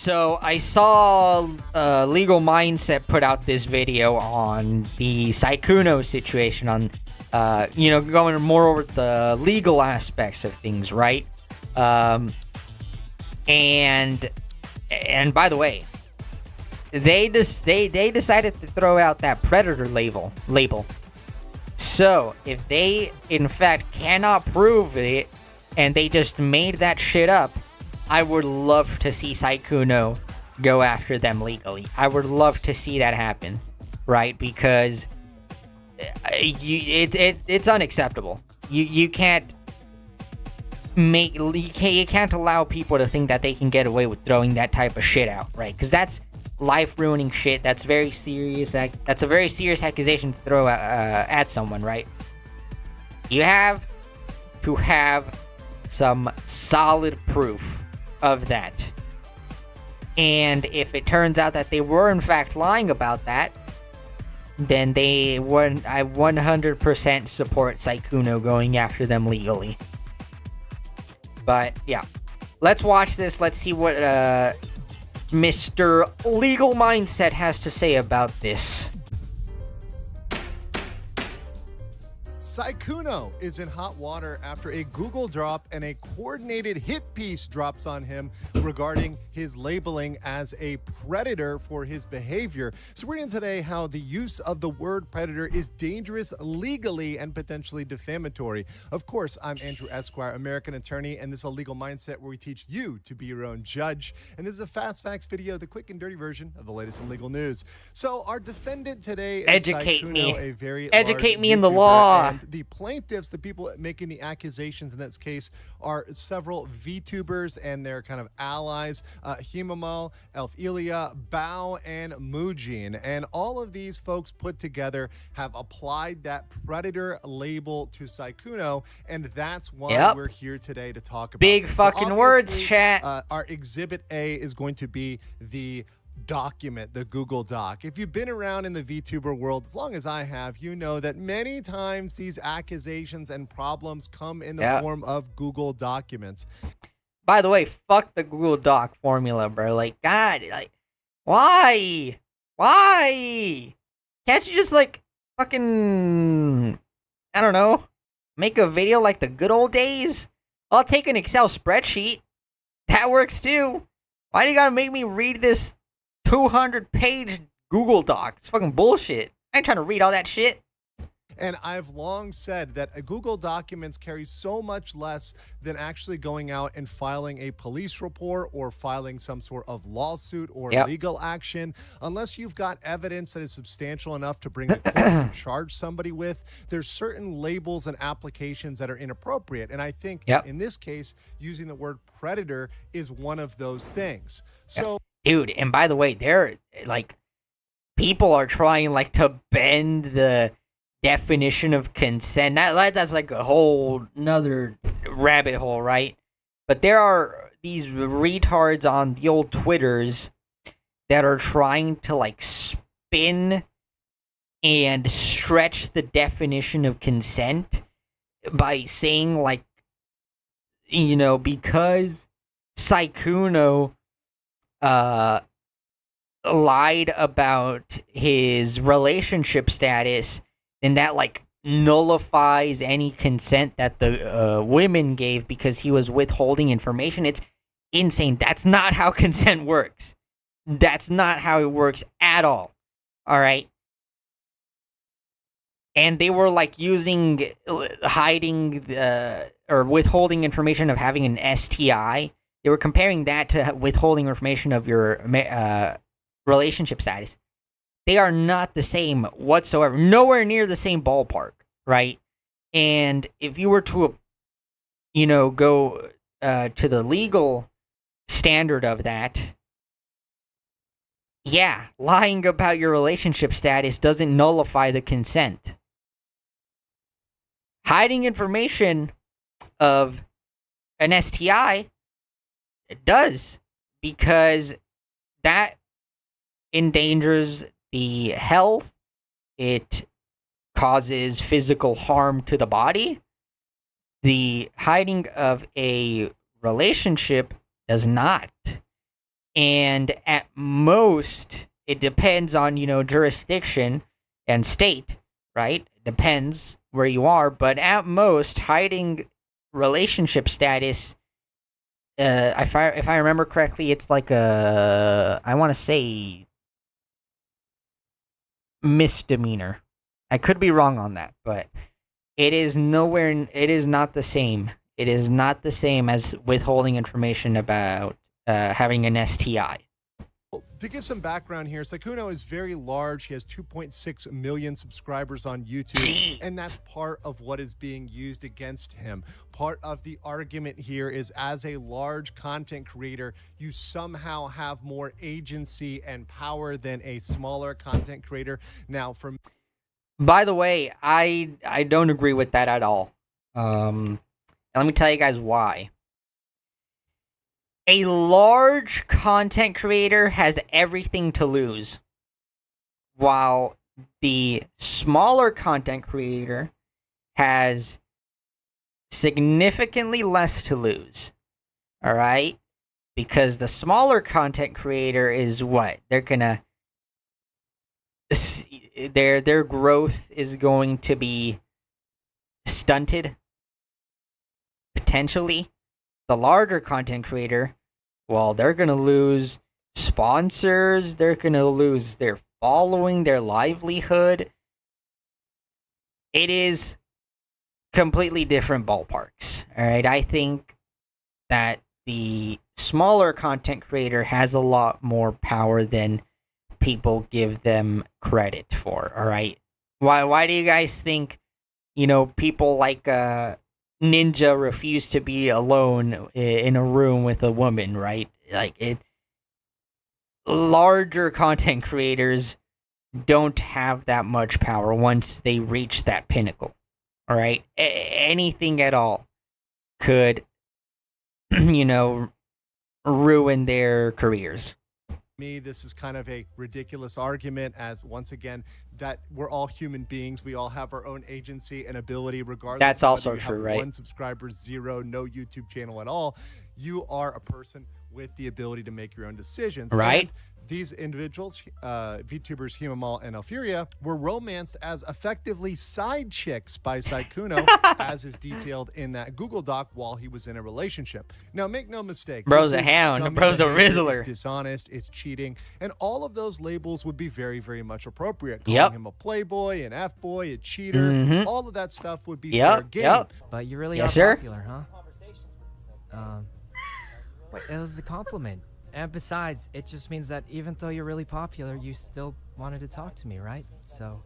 So I saw Legal Mindset put out this video on the Sykkuno situation, on going more over the legal aspects of things, right? And by the way, they decided to throw out that predator label. So if they in fact cannot prove it, and they just made that shit up, I would love to see Sykkuno go after them legally. I would love to see that happen, right? Because it's unacceptable. You can't allow people to think that they can get away with throwing that type of shit out, right? Because that's life-ruining shit. That's very serious. That's a very serious accusation to throw at someone, right? You have to have some solid proof of that. And if it turns out that they were in fact lying about that, then I 100% support Sykkuno going after them legally. But yeah, let's watch this. Let's see what Mr. Legal Mindset has to say about this. Sykkuno is in hot water after a Google drop and a coordinated hit piece drops on him regarding his labeling as a predator for his behavior. So we're in today how the use of the word predator is dangerous legally and potentially defamatory. Of course, I'm Andrew Esquire, American attorney, and this is a Legal Mindset where we teach you to be your own judge. And this is a fast facts video, the quick and dirty version of the latest in legal news. So our defendant today is Educate Sykkuno, me. a very Educate large me in the YouTuber, law. and the plaintiffs, the people making the accusations in this case, are several VTubers and their kind of allies, Himamal, Elf Ilya, Bao, and Mujin. And all of these folks put together have applied that predator label to Sykkuno, and that's why we're here today to talk about big this. fucking words, chat. Our Exhibit A is going to be the document, the Google Doc. If you've been around in the VTuber world as long as I have, you know that many times these accusations and problems come in the form of Google documents. By the way, fuck the Google Doc formula, bro. Like, God, like, why? Can't you just, like, fucking, I don't know, make a video like the good old days? I'll take an Excel spreadsheet. That works too. Why do you gotta make me read this 200-page Google Doc? It's fucking bullshit. I ain't trying to read all that shit. And I've long said that Google documents carry so much less than actually going out and filing a police report or filing some sort of lawsuit or legal action. Unless you've got evidence that is substantial enough to bring the court to charge somebody with, there's certain labels and applications that are inappropriate. And I think in this case, using the word predator is one of those things. So, dude, and by the way, they're like, people are trying like to bend the definition of consent. That's like a whole another rabbit hole, right? But there are these retards on the old Twitters that are trying to like spin and stretch the definition of consent by saying, like, you know, because Sykkuno lied about his relationship status, then that like nullifies any consent that the women gave because he was withholding information. It's insane. That's not how consent works. That's not how it works at all. All right. And they were like hiding or withholding information of having an STI. They were comparing that to withholding information of your relationship status. They are not the same whatsoever. Nowhere near the same ballpark, right? And if you were to, go to the legal standard of that, lying about your relationship status doesn't nullify the consent. Hiding information of an STI, it does, because that endangers the health. It causes physical harm to the body. The hiding of a relationship does not. And at most, it depends on, jurisdiction and state, right? It depends where you are, but at most, hiding relationship status, if I remember correctly, it's like I want to say misdemeanor. I could be wrong on that, but it is not the same. It is not the same as withholding information about having an STI. To give some background here, Sykkuno is very large. He has 2.6 million subscribers on YouTube, Jeez. and that's part of what is being used against him. Part of the argument here is, as a large content creator, you somehow have more agency and power than a smaller content creator. Now, from By the way, I don't agree with that at all. Let me tell you guys why. A large content creator has everything to lose, while the smaller content creator has significantly less to lose. All right? Because the smaller content creator is what? They're gonna their growth is going to be stunted, potentially. The larger content creator, well, they're going to lose sponsors, they're going to lose their following, their livelihood. It is completely different ballparks. All right, I think that the smaller content creator has a lot more power than people give them credit for. All right, why do you guys think people like Ninja refuse to be alone in a room with a woman, right? Larger content creators don't have that much power once they reach that pinnacle. All right, anything at all could ruin their careers. me, this is kind of a ridiculous argument, as once again, that we're all human beings. We all have our own agency and ability, regardless. That's of also whether you true, have right? 1 subscriber, 0, no YouTube channel at all. You are a person with the ability to make your own decisions. Right. And these individuals, VTubers Himamal and Alfuria, were romanced as effectively side chicks by Sykkuno, as is detailed in that Google Doc, while he was in a relationship. Now, make no mistake, Bro's this a is hound. scummy Bro's a behavior, rizzler. It's dishonest, it's cheating, and all of those labels would be very, very much appropriate. Calling Yep. him a playboy, an F-boy, a cheater, all of that stuff would be fair game. Yep. But you really Yes, are sir. popular, huh? Wait, it was a compliment. And besides, it just means that even though you're really popular, you still wanted to talk to me, right? So,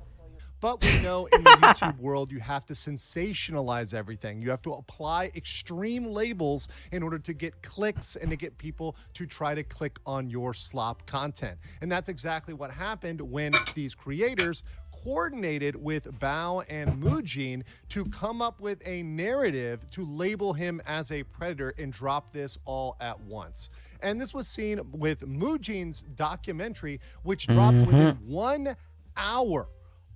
But we know in the YouTube world, you have to sensationalize everything. You have to apply extreme labels in order to get clicks and to get people to try to click on your slop content. And that's exactly what happened when these creators coordinated with Bao and Mujin to come up with a narrative to label him as a predator and drop this all at once. And this was seen with Mujin's documentary, which dropped within 1 hour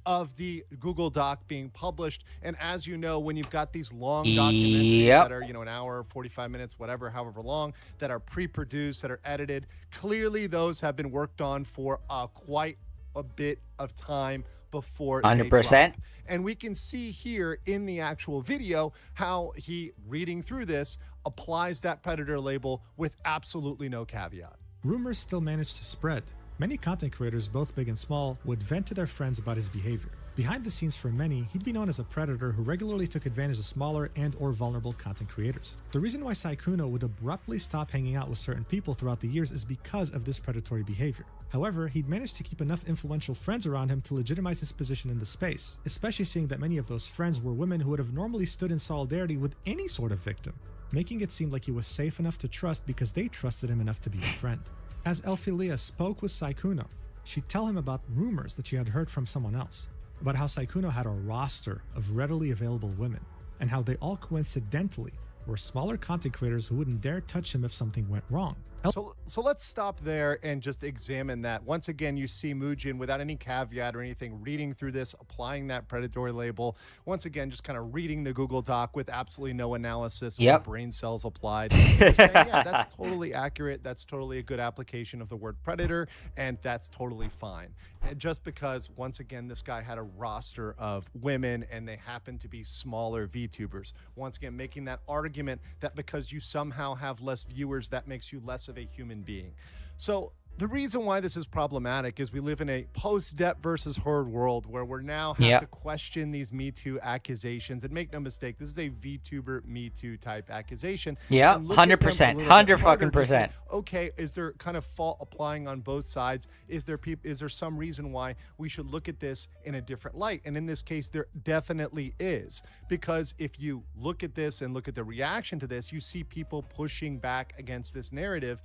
of the Google Doc being published. And as you know, when you've got these long documentaries that are, an hour, 45 minutes, whatever, however long, that are pre-produced, that are edited, clearly those have been worked on for quite a bit of time before 100%. they drop. And we can see here in the actual video how he, reading through this, applies that predator label with absolutely no caveat. Rumors still managed to spread. Many content creators, both big and small, would vent to their friends about his behavior. Behind the scenes for many, he'd be known as a predator who regularly took advantage of smaller and or vulnerable content creators. The reason why Sykkuno would abruptly stop hanging out with certain people throughout the years is because of this predatory behavior. However, he'd managed to keep enough influential friends around him to legitimize his position in the space, especially seeing that many of those friends were women who would have normally stood in solidarity with any sort of victim, making it seem like he was safe enough to trust because they trusted him enough to be a friend. As Elfilia spoke with Sykkuno, she'd tell him about rumors that she had heard from someone else, about how Sykkuno had a roster of readily available women, and how they all coincidentally were smaller content creators who wouldn't dare touch him if something went wrong. So let's stop there and just examine that. Once again, you see Mujin without any caveat or anything, reading through this, applying that predatory label. Once again, just kind of reading the Google Doc with absolutely no analysis, Yep. no brain cells applied. Just saying, yeah, that's totally accurate. That's totally a good application of the word predator, and that's totally fine. And just because, once again, this guy had a roster of women and they happen to be smaller VTubers. Once again, making that argument that because you somehow have less viewers, that makes you less of a human being. So the reason why this is problematic is we live in a post-Depp versus Heard world where we're now have to question these Me Too accusations. And make no mistake, this is a VTuber Me Too type accusation. Yeah, And look at them a 100%, little bit 100 harder fucking to say, percent. okay, is there kind of fault applying on both sides? Is there some reason why we should look at this in a different light? And in this case, there definitely is. Because if you look at this and look at the reaction to this, you see people pushing back against this narrative,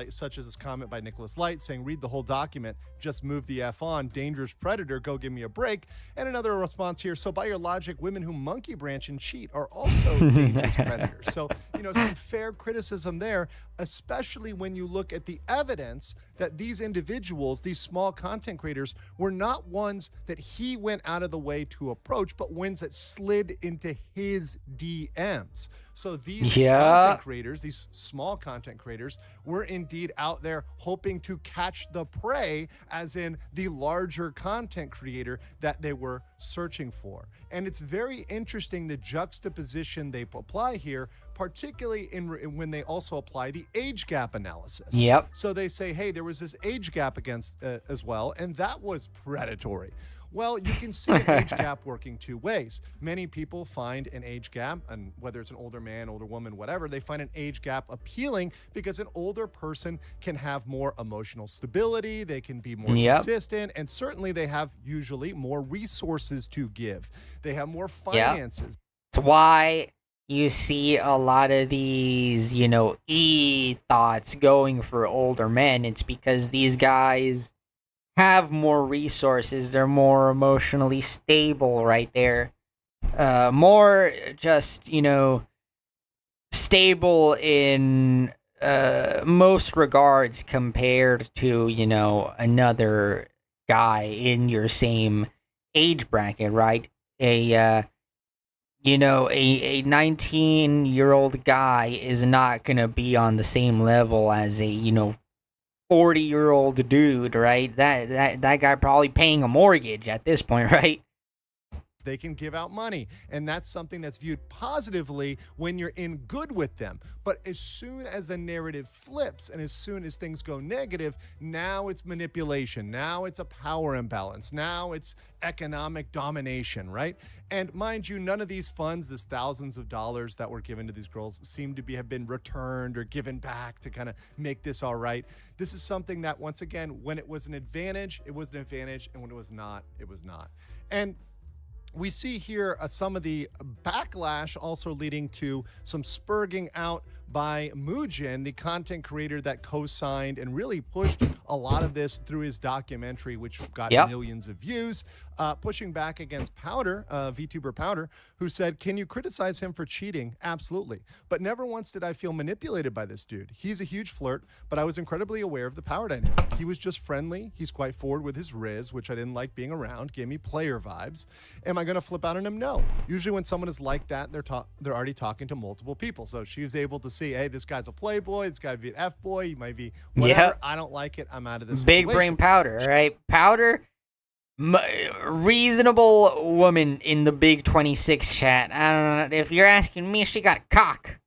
such as this comment by Nicholas Light saying, read the whole document, just move the F on, dangerous predator, go give me a break. And another response here, so by your logic, women who monkey branch and cheat are also dangerous predators. So, some fair criticism there, especially when you look at the evidence that these individuals, these small content creators, were not ones that he went out of the way to approach, but ones that slid into his DMs. So these content creators, these small content creators, were indeed out there hoping to catch the prey, as in the larger content creator that they were searching for. And it's very interesting the juxtaposition they apply here, particularly when they also apply the age gap analysis. Yep. So they say, hey, there was this age gap against as well, and that was predatory. Well, you can see an age gap working two ways. Many people find an age gap, and whether it's an older man, older woman, whatever, they find an age gap appealing because an older person can have more emotional stability, they can be more consistent, and certainly they have usually more resources to give. They have more finances. It's why you see a lot of these, thoughts going for older men. It's because these guys have more resources, they're more emotionally stable right there, more just stable in most regards compared to another guy in your same age bracket, right? A 19-year-old guy is not gonna be on the same level as a 40-year-old dude, right? That guy probably paying a mortgage at this point, right? They can give out money, and that's something that's viewed positively when you're in good with them. But as soon as the narrative flips and as soon as things go negative, now it's manipulation, now it's a power imbalance, now it's economic domination, right? And mind you, none of these funds, this thousands of dollars that were given to these girls, seem to have been returned or given back to kind of make this all right. This is something that, once again, when it was an advantage, it was an advantage, and when it was not, it was not. And we see here some of the backlash also leading to some spurging out by Mujin, the content creator that co-signed and really pushed a lot of this through his documentary, which got millions of views, pushing back against Powder, VTuber Powder, who said, can you criticize him for cheating? Absolutely. But never once did I feel manipulated by this dude. He's a huge flirt, but I was incredibly aware of the power dynamic. He was just friendly. He's quite forward with his riz, which I didn't like being around, gave me player vibes. Am I going to flip out on him? No. Usually when someone is like that, they're already talking to multiple people. So she was able to see, hey, this guy's a playboy, this guy might be an F-boy, he might be whatever. I don't like it. I'm out of this Big situation. brain Powder, right? Powder, reasonable woman in the Big 26 chat. I don't know. If you're asking me, she got a cock.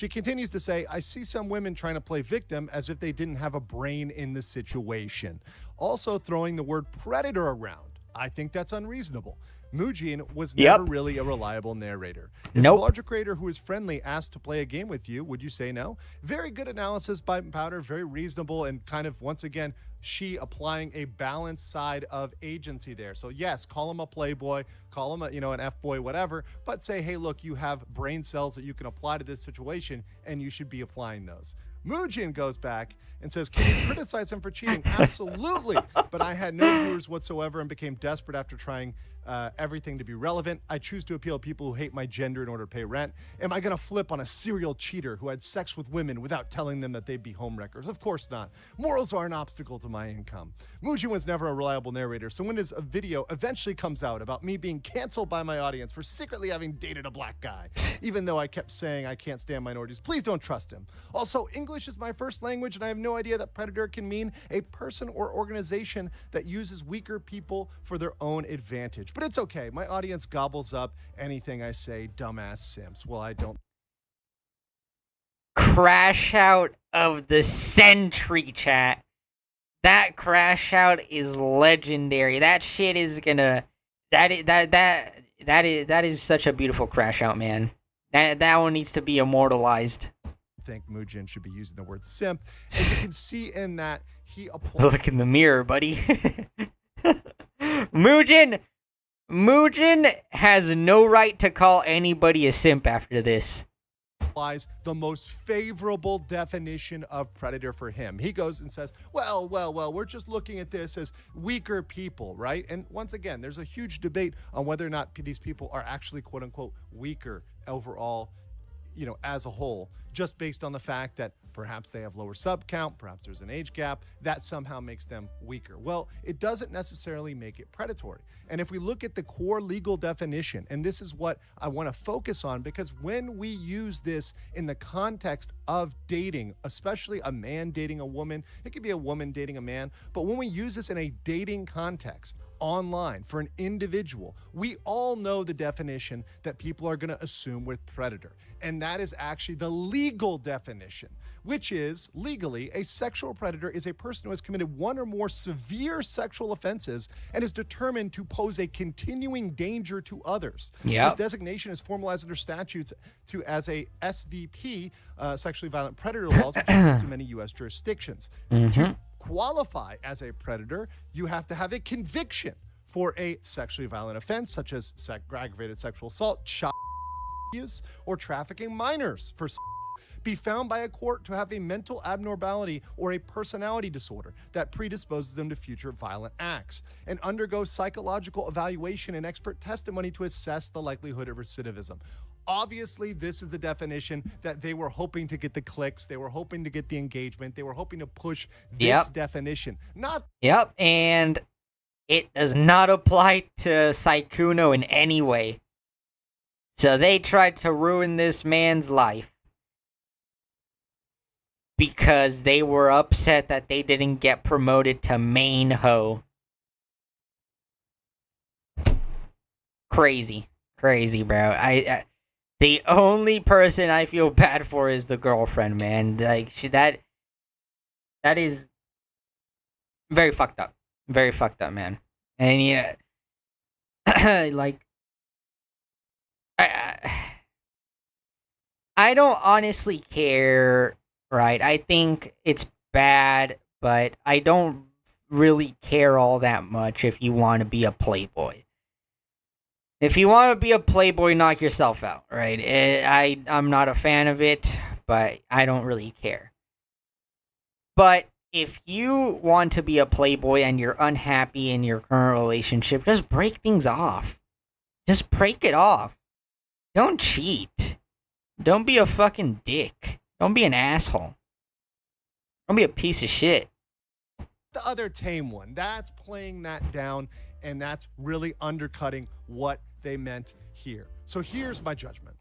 She continues to say, I see some women trying to play victim as if they didn't have a brain in the situation. Also throwing the word predator around. I think that's unreasonable. Mujin was never really a reliable narrator. If a larger creator who is friendly asked to play a game with you, would you say no? Very good analysis by Powder, very reasonable, and kind of, once again, she applying a balanced side of agency there. So yes, call him a playboy, call him a, an F-boy, whatever, but say, hey, look, you have brain cells that you can apply to this situation, and you should be applying those. Mujin goes back and says, can you criticize him for cheating? Absolutely. But I had no viewers whatsoever and became desperate after trying everything to be relevant. I choose to appeal to people who hate my gender in order to pay rent. Am I going to flip on a serial cheater who had sex with women without telling them that they'd be homewreckers? Of course not. Morals are an obstacle to my income. Muji was never a reliable narrator, so when his video eventually comes out about me being canceled by my audience for secretly having dated a black guy, even though I kept saying I can't stand minorities, please don't trust him. Also, English is my first language, and I have no idea that predator can mean a person or organization that uses weaker people for their own advantage. But it's okay. My audience gobbles up anything I say, dumbass simps. Well, I don't. Crash out of the century, chat. That crash out is legendary. That shit is gonna. That is such a beautiful crash out, man. That one needs to be immortalized. Think Mujin should be using the word simp. As you can see in that, he applies. Look in the mirror, buddy. Mujin has no right to call anybody a simp after this. The most favorable definition of predator for him. He goes and says, well, we're just looking at this as weaker people, right? And once again, there's a huge debate on whether or not these people are actually, quote unquote, weaker overall, as a whole, just based on the fact that perhaps they have lower sub count, perhaps there's an age gap, that somehow makes them weaker. Well, it doesn't necessarily make it predatory. And if we look at the core legal definition, and this is what I want to focus on, because when we use this in the context of dating, especially a man dating a woman, it could be a woman dating a man, but when we use this in a dating context, online for an individual, we all know the definition that people are going to assume with predator. And that is actually the legal definition, which is legally a sexual predator is a person who has committed one or more severe sexual offenses and is determined to pose a continuing danger to others. Yep. This designation is formalized under statutes as a SVP, sexually violent predator laws, which applies to many U.S. jurisdictions. To qualify as a predator, you have to have a conviction for a sexually violent offense, such as aggravated sexual assault, child abuse, or trafficking minors for be found by a court to have a mental abnormality or a personality disorder that predisposes them to future violent acts, and undergo psychological evaluation and expert testimony to assess the likelihood of recidivism. Obviously, this is the definition that they were hoping to get the clicks. They were hoping to get the engagement. They were hoping to push this definition. Yep, and it does not apply to Sykkuno in any way. So they tried to ruin this man's life because they were upset that they didn't get promoted to main hoe. Crazy, bro. The only person I feel bad for is the girlfriend, man. Like, that is very fucked up. Very fucked up, man. And like, I don't honestly care, right? I think it's bad, but I don't really care all that much if you want to be a playboy. If you want to be a playboy, knock yourself out, right? I'm not a fan of it, but I don't really care. But if you want to be a playboy and you're unhappy in your current relationship, just break things off. Just break it off. Don't cheat. Don't be a fucking dick. Don't be an asshole. Don't be a piece of shit. The other tame one, that's playing that down, and that's really undercutting what they meant here. So here's my judgment.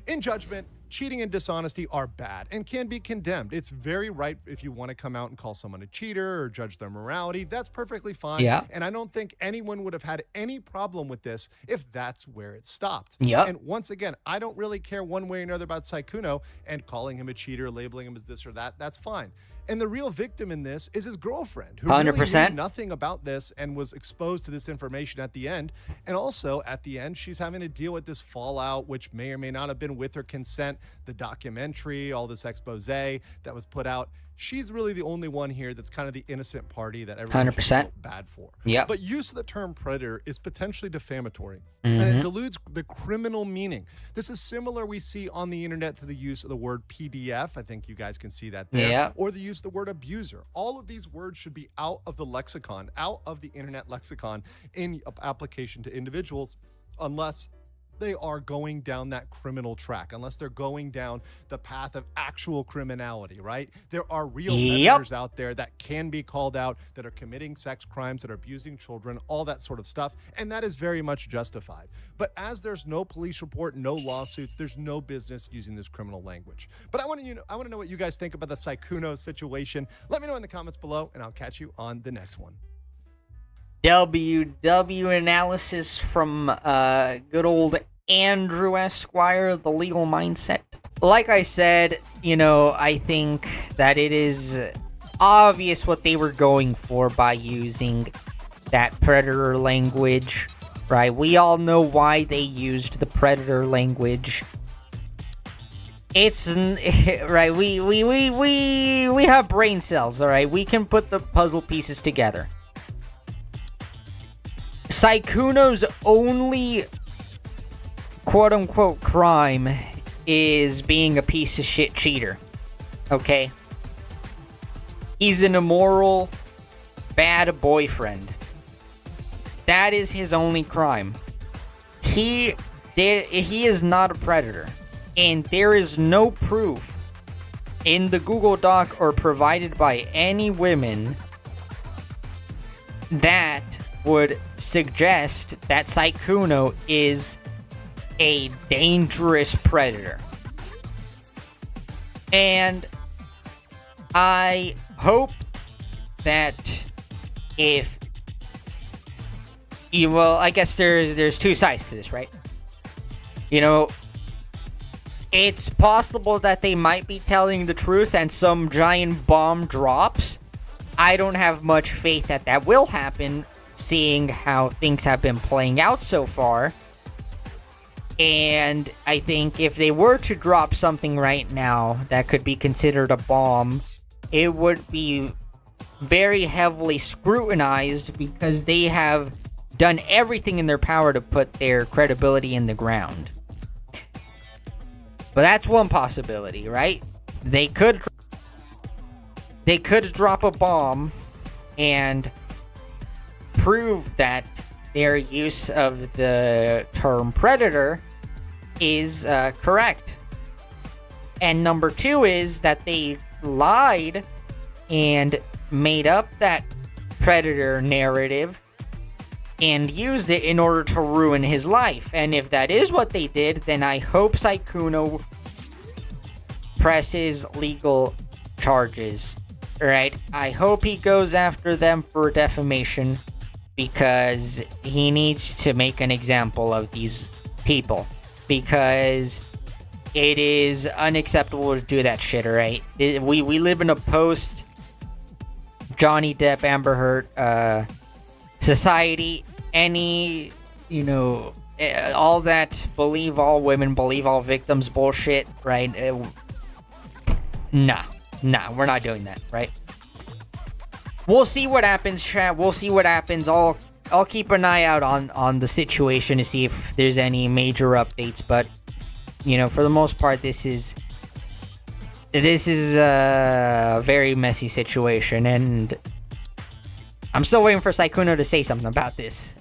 In judgment, cheating and dishonesty are bad and can be condemned. It's very right if you want to come out and call someone a cheater or judge their morality. That's perfectly fine. Yeah. And I don't think anyone would have had any problem with this if that's where it stopped. Yeah. And once again, I don't really care one way or another about Sykkuno, and calling him a cheater, labeling him as this or that, that's fine. And the real victim in this is his girlfriend, who 100%. really knew nothing about this and was exposed to this information at the end. And also, at the end, she's having to deal with this fallout, which may or may not have been with her consent. The documentary, all this expose that was put out. she's really the only one here that's kind of the innocent party that everyone should 100%. feel bad for. Yep. But use of the term predator is potentially defamatory, and it dilutes the criminal meaning. This is similar we see on the internet to the use of the word PDF. I think you guys can see that there. Yeah. Or the use of the word abuser. All of these words should be out of the lexicon, out of the internet lexicon in application to individuals, unless they are going down that criminal track, unless they're going down the path of actual criminality, right? There are real predators out there that can be called out, that are committing sex crimes, that are abusing children, all that sort of stuff, and that is very much justified. But as there's no police report, no lawsuits, there's no business using this criminal language. But I want to know what you guys think about the Sykkuno situation. Let me know in the comments below, and I'll catch you on the next one. WW analysis from good old Andrew Esquire, the legal mindset. Like I said, I think that it is obvious what they were going for by using that predator language, right? We all know why they used the predator language. It's right. We have brain cells, all right. We can put the puzzle pieces together. Sykkuno's only quote-unquote crime is being a piece of shit cheater, okay? He's an immoral, bad boyfriend. That is his only crime. He is not a predator, and there is no proof in the Google Doc or provided by any women that would suggest that Sykkuno is a dangerous predator. And I hope that if you, well, I guess there's two sides to this, right? It's possible that they might be telling the truth and some giant bomb drops. I don't have much faith that that will happen, seeing how things have been playing out so far. And I think if they were to drop something right now that could be considered a bomb, it would be very heavily scrutinized because they have done everything in their power to put their credibility in the ground. But that's one possibility, right? They could drop a bomb and prove that their use of the term predator is correct. And number two is that they lied and made up that predator narrative and used it in order to ruin his life. And if that is what they did, then I hope Sykkuno presses legal charges. Right? I hope he goes after them for defamation, because he needs to make an example of these people, because it is unacceptable to do that shit, right? We live in a post Johnny Depp, Amber Heard society. Any, all that believe all women, believe all victims bullshit, right? Nah, we're not doing that, right? We'll see what happens, chat. We'll see what happens. I'll keep an eye out on the situation to see if there's any major updates. But for the most part, this is a very messy situation, and I'm still waiting for Sykkuno to say something about this.